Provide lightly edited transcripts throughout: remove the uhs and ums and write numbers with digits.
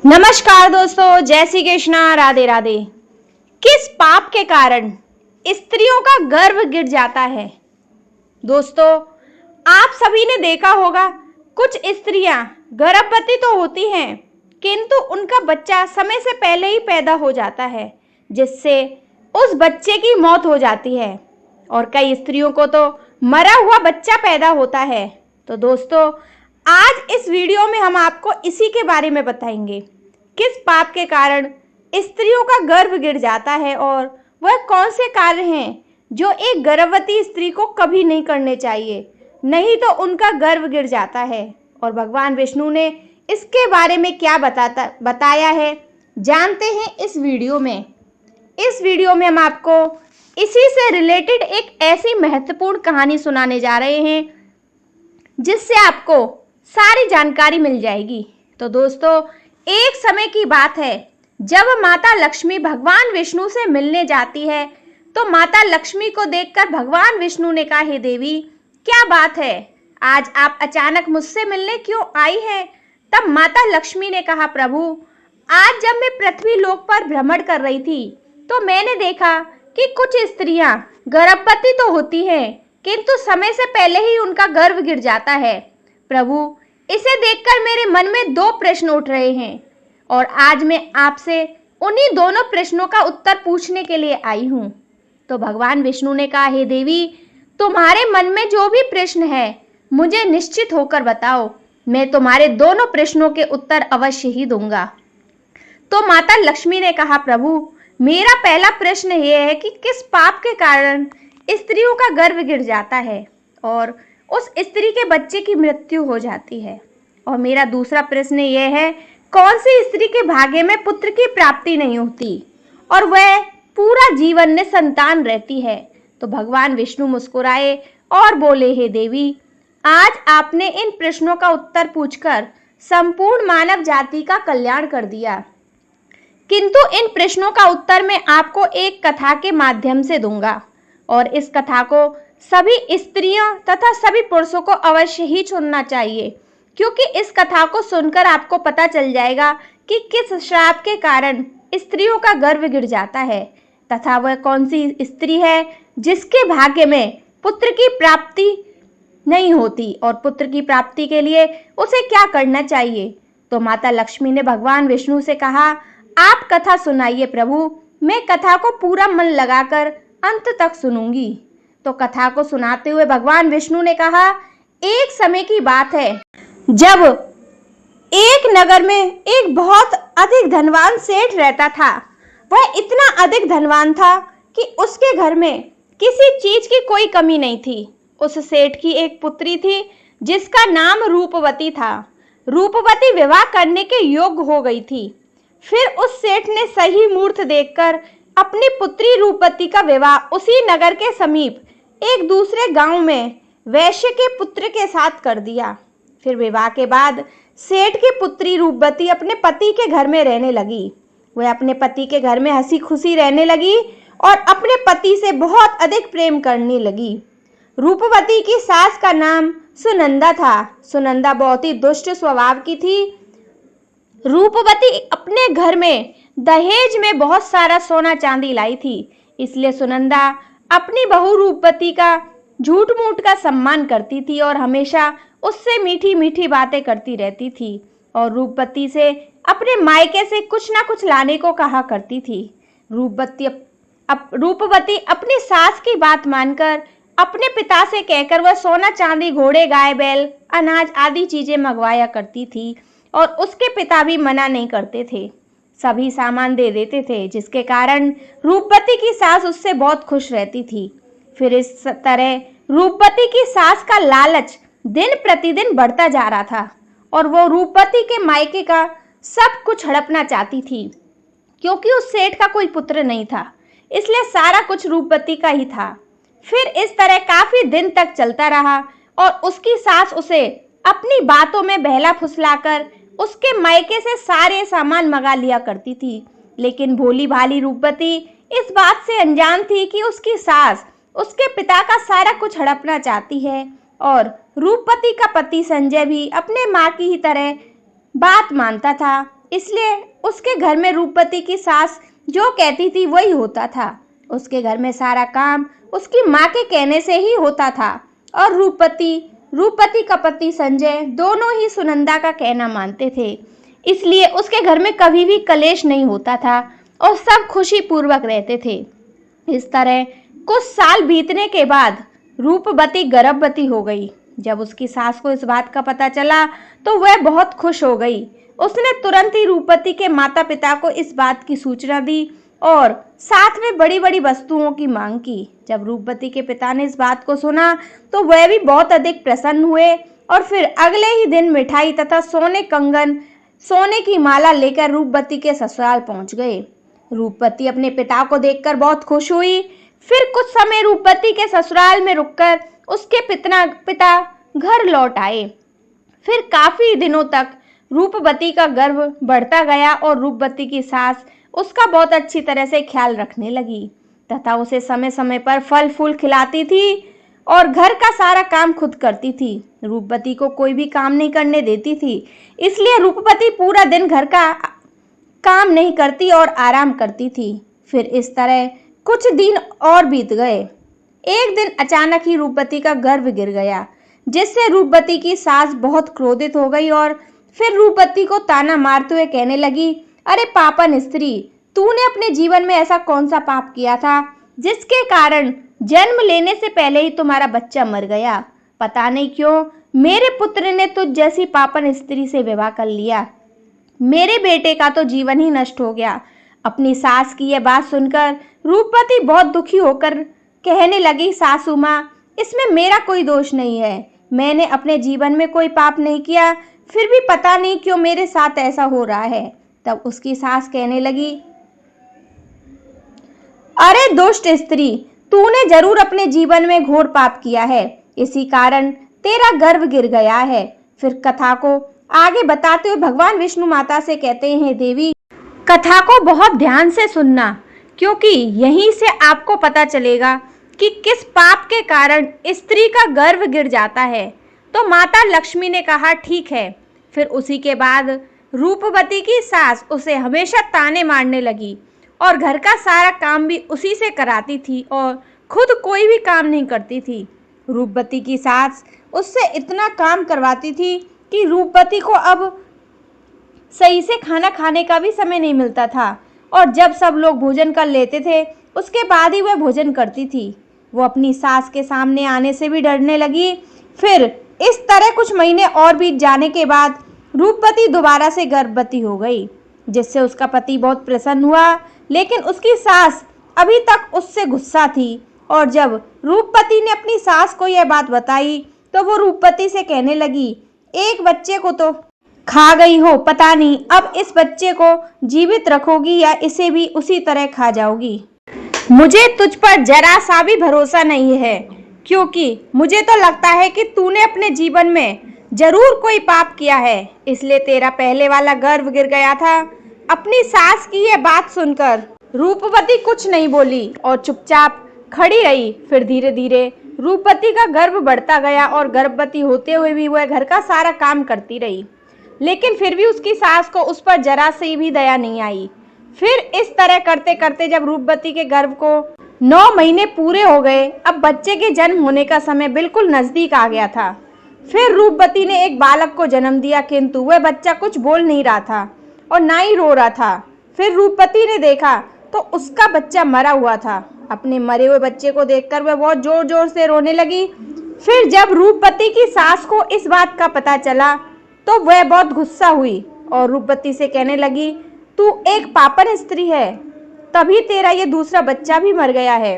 नमस्कार दोस्तों, जय श्री कृष्णा, राधे राधे। किस पाप के कारण स्त्रियों का गर्भ गिर जाता है? दोस्तों, आप सभी ने देखा होगा, कुछ स्त्रियां गर्भवती तो होती हैं, किंतु उनका बच्चा समय से पहले ही पैदा हो जाता है, जिससे उस बच्चे की मौत हो जाती है। और कई स्त्रियों को तो मरा हुआ बच्चा पैदा होता है। तो दोस्तों, आज इस वीडियो में हम आपको इसी के बारे में बताएंगे, किस पाप के कारण स्त्रियों का गर्भ गिर जाता है और वह कौन से कार्य हैं जो एक गर्भवती स्त्री को कभी नहीं करने चाहिए, नहीं तो उनका गर्भ गिर जाता है। और भगवान विष्णु ने इसके बारे में क्या बताया है, जानते हैं इस वीडियो में। इस वीडियो में हम आपको इसी से रिलेटेड एक ऐसी महत्वपूर्ण कहानी सुनाने जा रहे हैं जिससे आपको सारी जानकारी मिल जाएगी। तो दोस्तों, एक समय की बात है जब माता लक्ष्मी भगवान विष्णु से मिलने जाती है, तो माता लक्ष्मी को देखकर भगवान विष्णु ने कहा, हे देवी, क्या बात है, आज आप अचानक मुझसे मिलने क्यों आई हैं? तब माता लक्ष्मी ने कहा, प्रभु, आज जब मैं पृथ्वी लोक पर भ्रमण कर रही थी तो मैंने देखा कि कुछ स्त्रियां गर्भवती तो होती हैं, किंतु समय से पहले ही उनका गर्भ गिर जाता है। प्रभु, इसे देखकर मेरे मन में दो प्रश्न उठ रहे हैं और आज मैं आपसे उन्हीं दोनों प्रश्नों का उत्तर पूछने के लिए आई हूँ। तो भगवान विष्णु ने कहा, हे देवी, तुम्हारे मन में जो भी प्रश्न है मुझे निश्चित होकर बताओ, मैं तुम्हारे दोनों प्रश्नों के उत्तर अवश्य ही दूंगा। तो माता लक्ष्मी ने कहा, प्रभु, मेरा पहला प्रश्न यह है कि किस पाप के कारण स्त्रियों का गर्भ गिर जाता है और उस स्त्री के बच्चे की मृत्यु हो जाती है। और मेरा दूसरा प्रश्न यह है, कौन सी स्त्री के भाग्य में पुत्र की प्राप्ति नहीं होती और वह पूरा जीवन निसंतान रहती है। तो भगवान विष्णु मुस्कुराए और बोले, हे देवी, आज आपने इन प्रश्नों का उत्तर पूछकर संपूर्ण मानव जाति का कल्याण कर दिया, किंतु इन प्रश्नों का उत्तर मैं आपको एक कथा के माध्यम से दूंगा और इस कथा को सभी स्त्रियों तथा सभी पुरुषों को अवश्य ही सुनना चाहिए, क्योंकि इस कथा को सुनकर आपको पता चल जाएगा कि किस श्राप के कारण स्त्रियों का गर्भ गिर जाता है तथा वह कौन सी स्त्री है जिसके भाग्य में पुत्र की प्राप्ति नहीं होती और पुत्र की प्राप्ति के लिए उसे क्या करना चाहिए। तो माता लक्ष्मी ने भगवान विष्णु से कहा, आप कथा सुनाइए प्रभु, मैं कथा को पूरा मन लगाकर अंत तक सुनूंगी। तो कथा को सुनाते हुए भगवान विष्णु ने कहा, एक समय की बात है जब एक नगर में एक बहुत अधिक धनवान सेठ रहता था। वह इतना अधिक धनवान था कि उसके घर में किसी चीज की कोई कमी नहीं थी। उस सेठ की एक पुत्री थी जिसका नाम रूपवती था। रूपवती विवाह करने के योग्य हो गई थी। फिर उस सेठ ने सही मुहूर्त देखकर अपनी पुत्री रूपवती का विवाह उसी नगर के समीप एक दूसरे गांव में वैश्य के पुत्र के साथ कर दिया। फिर विवाह के बाद सेठ की पुत्री रूपवती अपने पति के घर में रहने लगी। वह अपने पति के घर में हंसी खुशी रहने लगी और अपने पति से बहुत अधिक प्रेम करने लगी। रूपवती की सास का नाम सुनंदा था। सुनंदा बहुत ही दुष्ट स्वभाव की थी। रूपवती अपने घर में दहेज में बहुत सारा सोना चांदी लाई थी, इसलिए सुनंदा अपनी बहू रूपवती का झूठ मूठ का सम्मान करती थी और हमेशा उससे मीठी मीठी बातें करती रहती थी और रूपवती से अपने मायके से कुछ ना कुछ लाने को कहा करती थी। रूपवती अपनी सास की बात मानकर अपने पिता से कहकर वह सोना चांदी, घोड़े, गाय बैल, अनाज आदि चीजें मंगवाया करती थी और उसके पिता भी मना नहीं करते थे, सभी सामान दे देते थे, जिसके कारण रूपवती की सास उससे बहुत खुश रहती थी। फिर इस तरह रूपवती की सास का लालच दिन प्रतिदिन बढ़ता जा रहा था और वो रूपवती के मायके का सब कुछ हड़पना चाहती थी, क्योंकि उस सेठ का कोई पुत्र नहीं था, इसलिए सारा कुछ रूपवती का ही था। फिर इस तरह काफी दिन तक चलता रहा और उसकी सास उसे अपनी बातों में बहला फुसलाकर उसके मायके से सारे सामान मंगा लिया करती थी। लेकिन भोली भाली रूपवती इस बात से अनजान थी कि उसकी सास उसके पिता का सारा कुछ हड़पना चाहती है और रूपवती का पति संजय भी अपने माँ की ही तरह बात मानता था। इसलिए उसके घर में रूपवती की सास जो कहती थी वही होता था। उसके घर में सारा काम उसकी माँ के कहने से ही होता था और रूपवती का पति संजय दोनों ही सुनंदा का कहना मानते थे। इसलिए उसके घर में कभी भी कलेश नहीं होता था और सब खुशी पूर्वक रहते थे। इस तरह कुछ साल बीतने के बाद रूपवती गर्भवती हो गई। जब उसकी सास को इस बात का पता चला तो वह बहुत खुश हो गई। उसने तुरंत ही रूपवती के माता पिता को इस बात की सूचना दी और साथ में बड़ी बड़ी वस्तुओं की मांग की। जब रूपवती के पिता ने इस बात को सुना तो वह भी बहुत अधिक प्रसन्न हुए और फिर अगले ही दिन मिठाई तथा सोने कंगन, सोने की माला लेकर रूपवती के ससुराल पहुंच गए। रूपवती अपने पिता को देखकर बहुत खुश हुई। फिर कुछ समय रूपवती के ससुराल में रुककर उसके पिता घर लौट आए। फिर काफी दिनों तक रूपवती का गर्भ बढ़ता गया और रूपवती की सास उसका बहुत अच्छी तरह से ख्याल रखने लगी तथा उसे समय समय पर फल फूल खिलाती थी और घर का सारा काम खुद करती थी। रूपवती को कोई भी काम नहीं करने देती थी, इसलिए रूपवती पूरा दिन घर का काम नहीं करती और आराम करती थी। फिर इस तरह कुछ दिन और बीत गए। एक दिन अचानक ही रूपवती का गर्भ गिर गया, जिससे रूपवती की सास बहुत क्रोधित हो गई और फिर रूपवती को ताना मारते हुए कहने लगी, अरे पापन स्त्री, तूने अपने जीवन में ऐसा कौन सा पाप किया था जिसके कारण जन्म लेने से पहले ही तुम्हारा बच्चा मर गया? पता नहीं क्यों मेरे पुत्र ने तुझ जैसी पापन स्त्री से विवाह कर लिया। मेरे बेटे का तो जीवन ही नष्ट हो गया। अपनी सास की यह बात सुनकर रूपवती बहुत दुखी होकर कहने लगी, सासू माँ, इसमें मेरा कोई दोष नहीं है। मैंने अपने जीवन में कोई पाप नहीं किया, फिर भी पता नहीं क्यों मेरे साथ ऐसा हो रहा है। तब उसकी सास कहने लगी, अरे दुष्ट स्त्री, तूने जरूर अपने जीवन में घोर पाप किया है, इसी कारण तेरा गर्भ गिर गया है। फिर कथा को आगे बताते हुए भगवान विष्णु माता से कहते हैं, देवी, कथा को बहुत ध्यान से सुनना, क्योंकि यहीं से आपको पता चलेगा कि किस पाप के कारण स्त्री का गर्भ गिर जाता है। तो माता लक्ष्मी ने कहा, ठीक है। फिर उसी के बाद रूपवती की सास उसे हमेशा ताने मारने लगी और घर का सारा काम भी उसी से कराती थी और खुद कोई भी काम नहीं करती थी। रूपवती की सास उससे इतना काम करवाती थी कि रूपवती को अब सही से खाना खाने का भी समय नहीं मिलता था और जब सब लोग भोजन कर लेते थे उसके बाद ही वह भोजन करती थी। वो अपनी सास के सामने आने से भी डरने लगी। फिर इस तरह कुछ महीने और बीत जाने के बाद रूपवती दोबारा से गर्भवती हो गई, जिससे उसका पति बहुत प्रसन्न हुआ, लेकिन उसकी सास अभी तक उससे गुस्सा थी। और जब रूपवती ने अपनी सास को यह बात बताई तो वो रूपवती से कहने लगी, एक बच्चे को तो खा गई हो, पता नहीं अब इस बच्चे को जीवित रखोगी या इसे भी उसी तरह खा जाओगी। मुझे तुझ पर जरा सा भी भरोसा नहीं है, क्योंकि मुझे तो लगता है कि तूने अपने जीवन में जरूर कोई पाप किया है, इसलिए तेरा पहले वाला गर्भ गिर गया था। अपनी सास की यह बात सुनकर रूपवती कुछ नहीं बोली और चुपचाप खड़ी रही। फिर धीरे धीरे रूपवती का गर्भ बढ़ता गया और गर्भवती होते हुए भी वह घर का सारा काम करती रही, लेकिन फिर भी उसकी सास को उस पर जरा सी भी दया नहीं आई। फिर इस तरह करते करते जब रूपवती के गर्भ को 9 महीने पूरे हो गए, अब बच्चे के जन्म होने का समय बिल्कुल नजदीक आ गया था। फिर रूपवती ने एक बालक को जन्म दिया, किंतु वह बच्चा कुछ बोल नहीं रहा था और ना ही रो रहा था। फिर रूपवती ने देखा तो उसका बच्चा मरा हुआ था। अपने मरे हुए बच्चे को देखकर वह बहुत जोर जोर से रोने लगी। फिर जब रूपवती की सास को इस बात का पता चला तो वह बहुत गुस्सा हुई और रूपवती से कहने लगी, तू एक पापन स्त्री है, तभी तेरा ये दूसरा बच्चा भी मर गया है।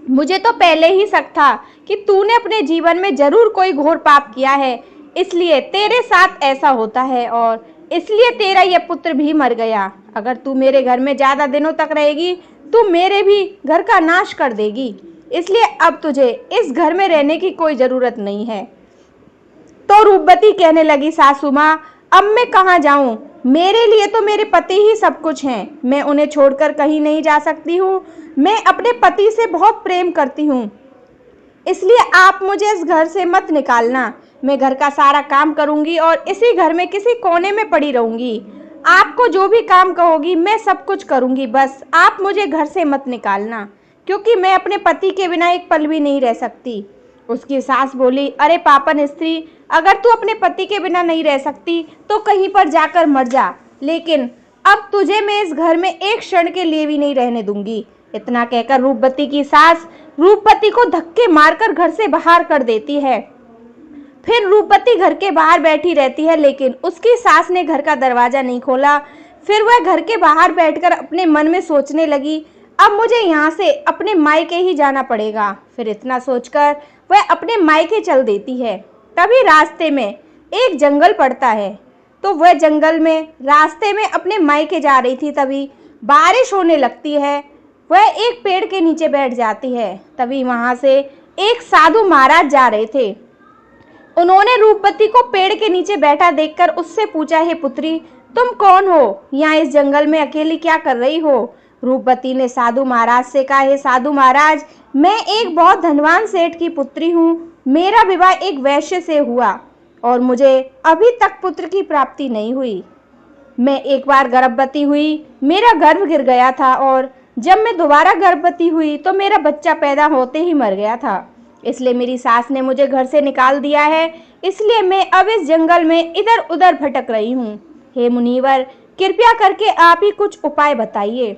मुझे तो पहले ही शक था कि तूने अपने जीवन में जरूर कोई घोर पाप किया है, इसलिए तेरे साथ ऐसा होता है और इसलिए तेरा ये पुत्र भी मर गया। अगर तू मेरे घर में ज़्यादा दिनों तक रहेगी तो मेरे भी घर का नाश कर देगी, इसलिए अब तुझे इस घर में रहने की कोई ज़रूरत नहीं है। तो रूपवती कहने लगी, सासू माँ, अब मैं कहाँ जाऊँ? मेरे लिए तो मेरे पति ही सब कुछ हैं। मैं उन्हें छोड़कर कहीं नहीं जा सकती हूँ। मैं अपने पति से बहुत प्रेम करती हूँ, इसलिए आप मुझे इस घर से मत निकालना। मैं घर का सारा काम करूँगी और इसी घर में किसी कोने में पड़ी रहूँगी। आपको जो भी काम कहोगी मैं सब कुछ करूंगी, बस आप मुझे घर से मत निकालना, क्योंकि मैं अपने पति के बिना एक पल भी नहीं रह सकती। उसकी सास बोली, अरे पापन स्त्री, अगर तू अपने पति के बिना नहीं रह सकती तो कहीं पर जाकर मर जा, लेकिन अब तुझे मैं इस घर में एक क्षण के लिए भी नहीं रहने दूंगी। इतना कहकर रूपवती की सास रूपवती को धक्के मारकर घर से बाहर कर देती है। फिर रूपवती घर के बाहर बैठी रहती है, लेकिन उसकी सास ने घर का दरवाजा नहीं खोला। फिर वह घर के बाहर बैठकर अपने मन में सोचने लगी, अब मुझे यहाँ से अपने मायके ही जाना पड़ेगा। फिर इतना सोचकर वह अपने मायके चल देती है। तभी रास्ते में एक जंगल पड़ता है, तो वह जंगल में रास्ते में अपने मायके जा रही थी। तभी बारिश होने लगती है। वह एक पेड़ के नीचे बैठ जाती है। तभी वहां से एक साधु महाराज जा रहे थे। उन्होंने रूपवती को पेड़ के नीचे बैठा देखकर उससे पूछा, हे पुत्री, तुम कौन हो? यहाँ इस जंगल में अकेली क्या कर रही हो? रूपवती ने साधु महाराज से कहा, हे साधु महाराज, मैं एक बहुत धनवान सेठ की पुत्री हूँ। मेरा विवाह एक वैश्य से हुआ और मुझे अभी तक पुत्र की प्राप्ति नहीं हुई। मैं एक बार गर्भवती हुई, मेरा गर्भ गिर गया था और जब मैं दोबारा गर्भवती हुई तो मेरा बच्चा पैदा होते ही मर गया था। इसलिए मेरी सास ने मुझे घर से निकाल दिया है। इसलिए मैं अब इस जंगल में इधर उधर भटक रही हूँ। हे मुनिवर, कृपया करके आप ही कुछ उपाय बताइए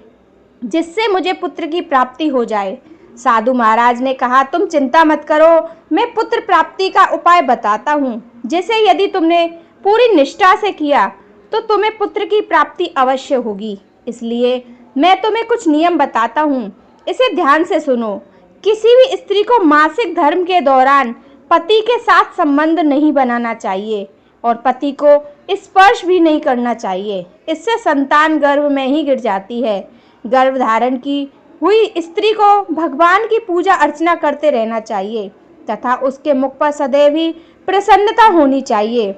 जिससे मुझे पुत्र की प्राप्ति हो जाए। साधु महाराज ने कहा, तुम चिंता मत करो, मैं पुत्र प्राप्ति का उपाय बताता हूँ, जिसे यदि तुमने पूरी निष्ठा से किया तो तुम्हें पुत्र की प्राप्ति अवश्य होगी। इसलिए मैं तुम्हें कुछ नियम बताता हूँ, इसे ध्यान से सुनो। किसी भी स्त्री को मासिक धर्म के दौरान पति के साथ संबंध नहीं बनाना चाहिए और पति को स्पर्श भी नहीं करना चाहिए। इससे संतान गर्भ में ही गिर जाती है। गर्भ धारण की हुई स्त्री को भगवान की पूजा अर्चना करते रहना चाहिए तथा उसके मुख पर सदैव ही प्रसन्नता होनी चाहिए।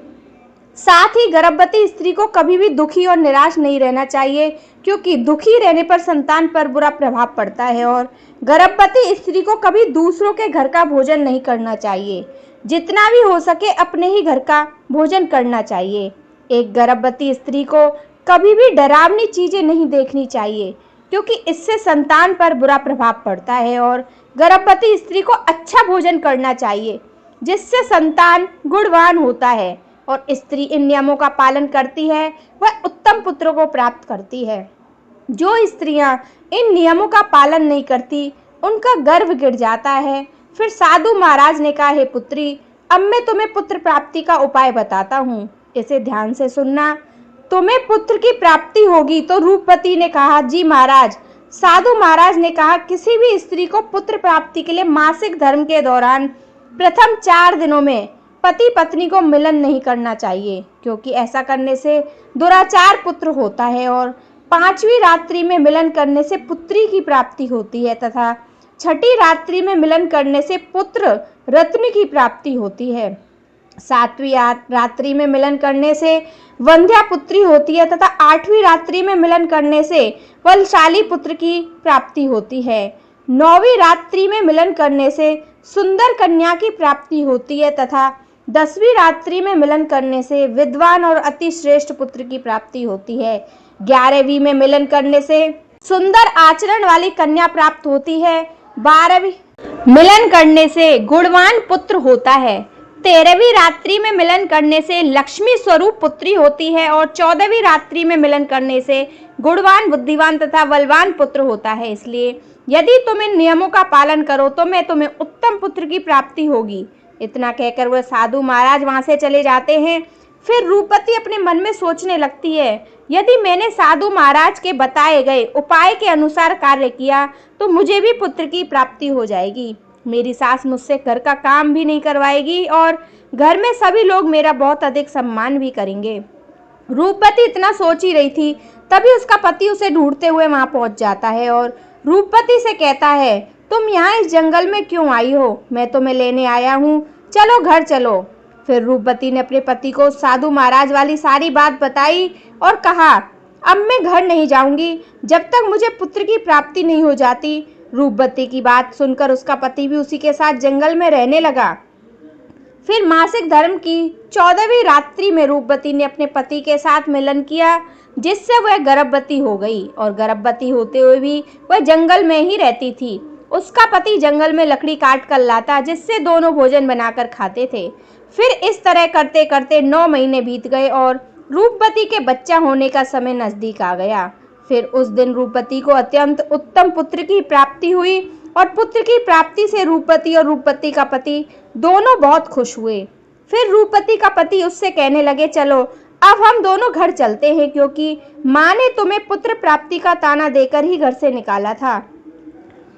साथ ही गर्भवती स्त्री को कभी भी दुखी और निराश नहीं रहना चाहिए, क्योंकि दुखी रहने पर संतान पर बुरा प्रभाव पड़ता है। और गर्भवती स्त्री को कभी दूसरों के घर का भोजन नहीं करना चाहिए। जितना भी हो सके अपने ही घर का भोजन करना चाहिए। एक गर्भवती स्त्री को कभी भी डरावनी चीजें नहीं देखनी चाहिए, क्योंकि इससे संतान पर बुरा प्रभाव पड़ता है। और गर्भवती स्त्री को अच्छा भोजन करना चाहिए, जिससे संतान गुणवान होता है और स्त्री इन नियमों का पालन करती है वह उत्तम पुत्रों को प्राप्त करती है। जो स्त्रियां इन नियमों का पालन नहीं करती उनका गर्भ गिर जाता है। फिर साधु महाराज ने कहा, हे पुत्री, अब मैं तुम्हें पुत्र प्राप्ति का उपाय बताता हूँ, इसे ध्यान से सुनना, तुम्हें पुत्र की प्राप्ति होगी। तो रूपवती ने कहा, जी महाराज। साधु महाराज ने कहा, किसी भी स्त्री को पुत्र प्राप्ति के लिए मासिक धर्म के दौरान प्रथम 4 दिनों में पति पत्नी को मिलन नहीं करना चाहिए, क्योंकि ऐसा करने से दुराचार पुत्र होता है। और 5वीं रात्रि में मिलन करने से पुत्री की प्राप्ति होती है तथा 6ठी रात्रि में मिलन करने से पुत्र रत्न की प्राप्ति होती है। 7वीं रात्रि में मिलन करने से वंध्या पुत्री होती है तथा 8वीं रात्रि में मिलन करने से बलशाली पुत्र की प्राप्ति होती है। 9वीं रात्रि में मिलन करने से सुंदर कन्या की प्राप्ति होती है तथा 10वीं रात्रि में मिलन करने से विद्वान और अति श्रेष्ठ पुत्र की प्राप्ति होती है। 11वीं में मिलन करने से सुंदर आचरण वाली कन्या प्राप्त होती है। 12वीं मिलन करने से गुणवान पुत्र होता है। 13वीं रात्रि में मिलन करने से लक्ष्मी स्वरूप पुत्री होती है और 14वीं रात्रि में मिलन करने से गुणवान, बुद्धिवान तथा बलवान पुत्र होता है। इसलिए यदि तुम इन नियमों का पालन करो तो मैं तुम्हें उत्तम पुत्र की प्राप्ति होगी। इतना कहकर वह साधु महाराज वहां से चले जाते हैं। फिर रूपवती अपने मन में सोचने लगती है, यदि मैंने साधु महाराज के बताए गए उपाय के अनुसार कार्य किया तो मुझे भी पुत्र की प्राप्ति हो जाएगी। मेरी सास मुझसे घर का काम भी नहीं करवाएगी और घर में सभी लोग मेरा बहुत अधिक सम्मान भी करेंगे। रूपवती इतना सोच ही रही थी, तभी उसका पति उसे ढूंढते हुए वहां पहुंच जाता है और रूपवती से कहता है, तुम यहाँ इस जंगल में क्यों आई हो? मैं तुम्हें लेने आया हूँ, चलो घर चलो। फिर रूपवती ने अपने पति को साधु महाराज वाली सारी बात बताई और कहा, अब मैं घर नहीं जाऊंगी जब तक मुझे पुत्र की प्राप्ति नहीं हो जाती। रूपवती की बात सुनकर उसका पति भी उसी के साथ जंगल में रहने लगा। फिर मासिक धर्म की 14वीं रात्रि में रूपवती ने अपने पति के साथ मिलन किया, जिससे वह गर्भवती हो गई और गर्भवती होते हुए भी वह जंगल में ही रहती थी। उसका पति जंगल में लकड़ी काट कर लाता, जिससे दोनों भोजन बनाकर खाते थे। फिर इस तरह करते करते 9 महीने बीत गए और रूपवती के बच्चा होने का समय नजदीक आ गया। फिर उस दिन रूपवती को अत्यंत उत्तम पुत्र की प्राप्ति हुई और पुत्र की प्राप्ति से रूपवती और रूपवती का पति दोनों बहुत खुश हुए। फिर रूपवती का पति उससे कहने लगे, चलो अब हम दोनों घर चलते हैं, क्योंकि माँ ने तुम्हें पुत्र प्राप्ति का ताना देकर ही घर से निकाला था,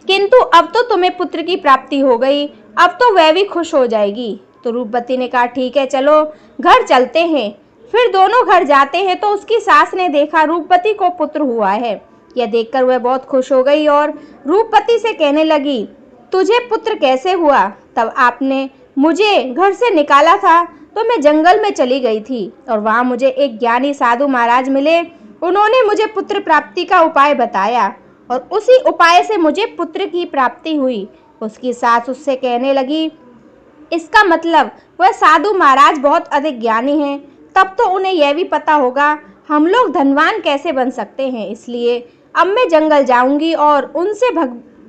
किंतु अब तो तुम्हें पुत्र की प्राप्ति हो गई, अब तो वह भी खुश हो जाएगी। तो रूपवती ने कहा, ठीक है, चलो घर चलते हैं। फिर दोनों घर जाते हैं तो उसकी सास ने देखा रूपवती को पुत्र हुआ है। यह देखकर वह बहुत खुश हो गई और रूपवती से कहने लगी, तुझे पुत्र कैसे हुआ? तब आपने मुझे घर से निकाला था तो मैं जंगल में चली गई थी और वहाँ मुझे एक ज्ञानी साधु महाराज मिले। उन्होंने मुझे पुत्र प्राप्ति का उपाय बताया और उसी उपाय से मुझे पुत्र की प्राप्ति हुई। उसकी सास उससे कहने लगी, इसका मतलब वह साधु महाराज बहुत अधिक ज्ञानी हैं, तब तो उन्हें यह भी पता होगा हम लोग धनवान कैसे बन सकते हैं। इसलिए अब मैं जंगल जाऊंगी और उनसे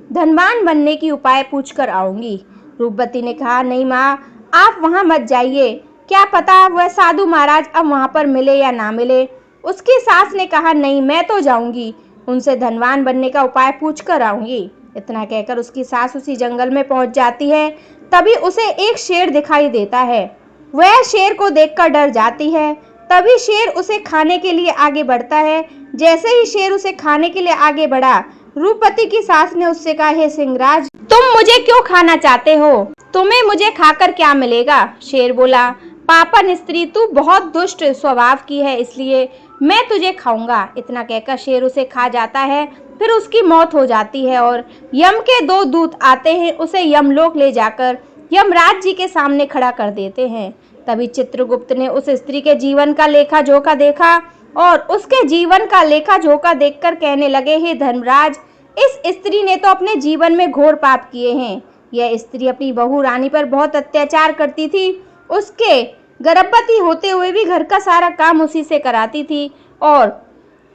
धनवान बनने की उपाय पूछ कर आऊंगी। रूपवती ने कहा, नहीं माँ, आप वहाँ मत जाइए, क्या पता वह साधु महाराज अब वहाँ पर मिले या ना मिले। उसकी सास ने कहा, नहीं, मैं तो जाऊंगी, उनसे धनवान बनने का उपाय पूछ कर आऊंगी। इतना कहकर उसकी सास उसी जंगल में पहुँच जाती है। तभी उसे एक शेर दिखाई देता है। वह शेर को देखकर डर जाती है। तभी शेर उसे खाने के लिए आगे बढ़ता है। जैसे ही शेर उसे खाने के लिए आगे बढ़ा, रूपवती की सास ने उससे कहा, हे सिंहराज, तुम मुझे क्यों खाना चाहते हो? तुम्हें मुझे खाकर क्या मिलेगा? शेर बोला, पापन स्त्री, तू बहुत दुष्ट स्वभाव की है, इसलिए मैं तुझे खाऊंगा। इतना कहकर शेर उसे खा जाता है। फिर उसकी मौत हो जाती है और यम के 2 दूत आते हैं, उसे यमलोक ले जाकर यमराज जी के सामने खड़ा कर देते हैं। तभी चित्रगुप्त ने उस स्त्री के जीवन का लेखा जोखा देखा और उसके जीवन का लेखा जोखा देखकर कहने लगे, हे धर्मराज, इस स्त्री ने तो अपने जीवन में घोर पाप किए हैं। यह स्त्री अपनी बहू रानी पर बहुत अत्याचार करती थी। उसके गर्भवती होते हुए भी घर का सारा काम उसी से कराती थी और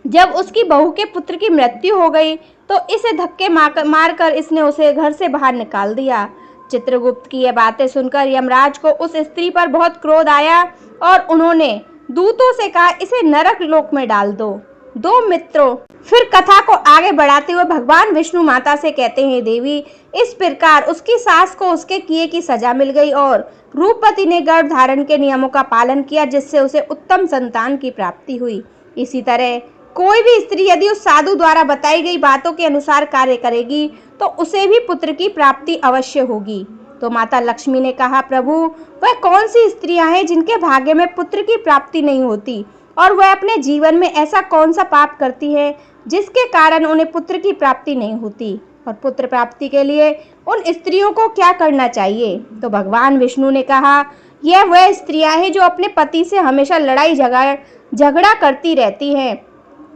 जब उसकी बहू के पुत्र की मृत्यु हो गई तो इसे धक्के मारकर इसने उसे घर से बाहर निकाल दिया। चित्रगुप्त की यह बातें सुनकर यमराज को उस स्त्री पर बहुत क्रोध आया और उन्होंने दूतों से कहा, इसे नरक लोक में डाल दो। 2 मित्रों फिर कथा को आगे बढ़ाते हुए भगवान विष्णु माता से कहते हैं, देवी, इस प्रकार उसकी सास को उसके किए की सजा मिल गई और रूपवती ने गर्भ धारण के नियमों का पालन किया, जिससे उसे उत्तम संतान की प्राप्ति हुई। इसी तरह कोई भी स्त्री यदि उस साधु द्वारा बताई गई बातों के अनुसार कार्य करेगी तो उसे भी पुत्र की प्राप्ति अवश्य होगी। तो माता लक्ष्मी ने कहा, प्रभु, वह कौन सी स्त्रियां हैं जिनके भाग्य में पुत्र की प्राप्ति नहीं होती और वह अपने जीवन में ऐसा कौन सा पाप करती है जिसके कारण उन्हें पुत्र की प्राप्ति नहीं होती, और पुत्र प्राप्ति के लिए उन स्त्रियों को क्या करना चाहिए? तो भगवान विष्णु ने कहा, यह वह स्त्रियां हैं जो अपने पति से हमेशा लड़ाई झगड़ा करती रहती हैं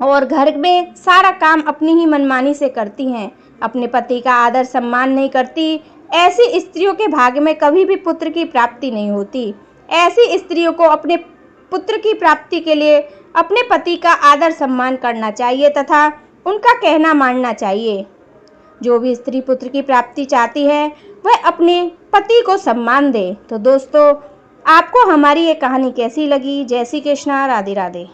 और घर में सारा काम अपनी ही मनमानी से करती हैं, अपने पति का आदर सम्मान नहीं करती। ऐसी स्त्रियों के भाग्य में कभी भी पुत्र की प्राप्ति नहीं होती। ऐसी स्त्रियों को अपने पुत्र की प्राप्ति के लिए अपने पति का आदर सम्मान करना चाहिए तथा उनका कहना मानना चाहिए। जो भी स्त्री पुत्र की प्राप्ति चाहती है वह अपने पति को सम्मान दे। तो दोस्तों, आपको हमारी ये कहानी कैसी लगी? जय श्री कृष्णा, राधे राधे।